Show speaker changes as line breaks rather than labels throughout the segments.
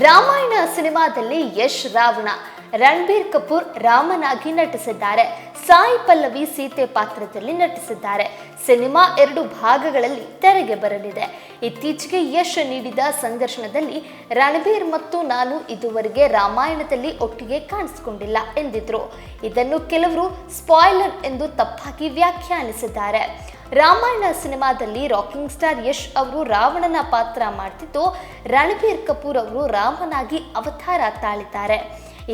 ರಾಮಾಯಣ ಸಿನಿಮಾದಲ್ಲಿ ಯಶ್ ರಾವಣ, ರಣಬೀರ್ ಕಪೂರ್ ರಾಮನಾಗಿ ನಟಿಸಿದ್ದಾರೆ. ಸಾಯಿ ಪಲ್ಲವಿ ಸೀತೆ ಪಾತ್ರದಲ್ಲಿ ನಟಿಸಿದ್ದಾರೆ. ಸಿನಿಮಾ 2 ಭಾಗಗಳಲ್ಲಿ ತೆರೆಗೆ ಬರಲಿದೆ. ಇತ್ತೀಚೆಗೆ ಯಶ್ ನೀಡಿದ ಸಂದರ್ಶನದಲ್ಲಿ ರಣಬೀರ್ ಮತ್ತು ನಾನು ಇದುವರೆಗೆ ರಾಮಾಯಣದಲ್ಲಿ ಒಟ್ಟಿಗೆ ಕಾಣಿಸಿಕೊಂಡಿಲ್ಲ ಎಂದಿದ್ರು. ಇದನ್ನು ಕೆಲವರು ಸ್ಪಾಯ್ಲರ್ ಎಂದು ತಪ್ಪಾಗಿ ವ್ಯಾಖ್ಯಾನಿಸಿದ್ದಾರೆ. ರಾಮಾಯಣ ಸಿನಿಮಾದಲ್ಲಿ ರಾಕಿಂಗ್ ಸ್ಟಾರ್ ಯಶ್ ಅವರು ರಾವಣನ ಪಾತ್ರ ಮಾಡ್ತಿದ್ದು, ರಣಬೀರ್ ಕಪೂರ್ ಅವರು ರಾಮನಾಗಿ ಅವತಾರ ತಾಳಿದ್ದಾರೆ.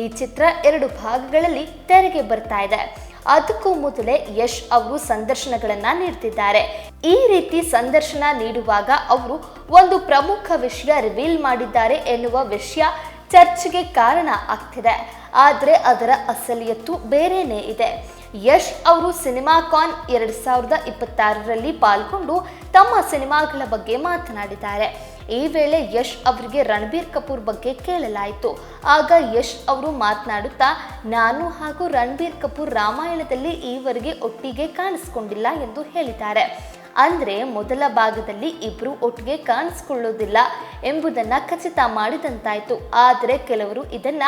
ಈ ಚಿತ್ರ 2 ಭಾಗಗಳಲ್ಲಿ ತೆರೆಗೆ ಬರ್ತಾ ಇದೆ. ಅದಕ್ಕೂ ಮೊದಲೇ ಯಶ್ ಅವರು ಸಂದರ್ಶನಗಳನ್ನ ನೀಡ್ತಿದ್ದಾರೆ. ಈ ರೀತಿ ಸಂದರ್ಶನ ನೀಡುವಾಗ ಅವರು ಒಂದು ಪ್ರಮುಖ ವಿಷಯ ರಿವೀಲ್ ಮಾಡಿದ್ದಾರೆ ಎನ್ನುವ ವಿಷಯ ಚರ್ಚೆಗೆ ಕಾರಣ ಆಗ್ತಿದೆ. ಆದರೆ ಅದರ ಅಸಲಿಯತ್ತು ಬೇರೆನೇ ಇದೆ. ಯಶ್ ಅವರು ಸಿನಿಮಾಕಾನ್ 2026ರಲ್ಲಿ ಪಾಲ್ಗೊಂಡು ತಮ್ಮ ಸಿನಿಮಾಗಳ ಬಗ್ಗೆ ಮಾತನಾಡಿದ್ದಾರೆ. ಈ ವೇಳೆ ಯಶ್ ಅವರಿಗೆ ರಣಬೀರ್ ಕಪೂರ್ ಬಗ್ಗೆ ಕೇಳಲಾಯಿತು. ಆಗ ಯಶ್ ಅವರು ಮಾತನಾಡುತ್ತಾ, ನಾನು ಹಾಗೂ ರಣಬೀರ್ ಕಪೂರ್ ರಾಮಾಯಣದಲ್ಲಿ ಈವರೆಗೆ ಒಟ್ಟಿಗೆ ಕಾಣಿಸಿಕೊಂಡಿಲ್ಲ ಎಂದು ಹೇಳಿದ್ದಾರೆ. ಅಂದರೆ ಮೊದಲ ಭಾಗದಲ್ಲಿ ಇಬ್ಬರು ಒಟ್ಟಿಗೆ ಕಾಣಿಸಿಕೊಳ್ಳೋದಿಲ್ಲ ಎಂಬುದನ್ನು ಖಚಿತ ಮಾಡಿದಂತಾಯಿತು. ಆದರೆ ಕೆಲವರು ಇದನ್ನ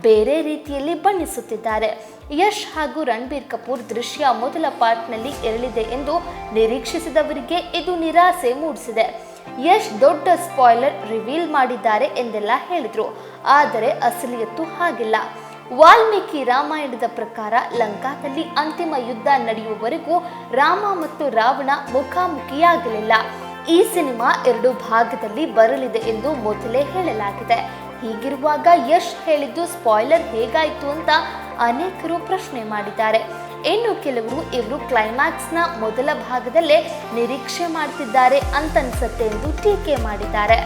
ಬೇರೆ ರೀತಿಯಲ್ಲಿ ಬಣ್ಣಿಸುತ್ತಿದ್ದಾರೆ. ಯಶ್ ಹಾಗೂ ರಣಬೀರ್ ಕಪೂರ್ ದೃಶ್ಯ ಮೊದಲ ಪಾರ್ಟ್ನಲ್ಲಿ ಇರಲಿದೆ ಎಂದು ನಿರೀಕ್ಷಿಸಿದವರಿಗೆ ಇದು ನಿರಾಸೆ ಮೂಡಿಸಿದೆ. ಯಶ್ ದೊಡ್ಡ ಸ್ಪಾಯ್ಲರ್ ರಿವೀಲ್ ಮಾಡಿದ್ದಾರೆ ಎಂದೆಲ್ಲ ಹೇಳಿದ್ರು. ಆದರೆ ಅಸಲಿಯತ್ತು ಹಾಗಿಲ್ಲ. ವಾಲ್ಮೀಕಿ ರಾಮಾಯಣದ ಪ್ರಕಾರ ಲಂಕಾದಲ್ಲಿ ಅಂತಿಮ ಯುದ್ಧ ನಡೆಯುವವರೆಗೂ ರಾಮ ಮತ್ತು ರಾವಣ ಮುಖಾಮುಖಿಯಾಗಲಿಲ್ಲ. ಈ ಸಿನಿಮಾ 2 ಭಾಗದಲ್ಲಿ ಬರಲಿದೆ ಎಂದು ಮೊದಲೇ ಹೇಳಲಾಗಿದೆ. ಹೀಗಿರುವಾಗ ಯಶ್ ಹೇಳಿದ್ದು ಸ್ಪಾಯ್ಲರ್ ಹೇಗಾಯಿತು ಅಂತ ಅನೇಕರು ಪ್ರಶ್ನೆ ಮಾಡಿದ್ದಾರೆ. ಇನ್ನು ಕೆಲವರು ಇವರು ಕ್ಲೈಮ್ಯಾಕ್ಸ್ನ ಮೊದಲ ಭಾಗದಲ್ಲೇ ನಿರೀಕ್ಷೆ ಮಾಡ್ತಿದ್ದಾರೆ ಅಂತನ್ಸುತ್ತೆ ಎಂದು ಟೀಕೆ ಮಾಡಿದ್ದಾರೆ.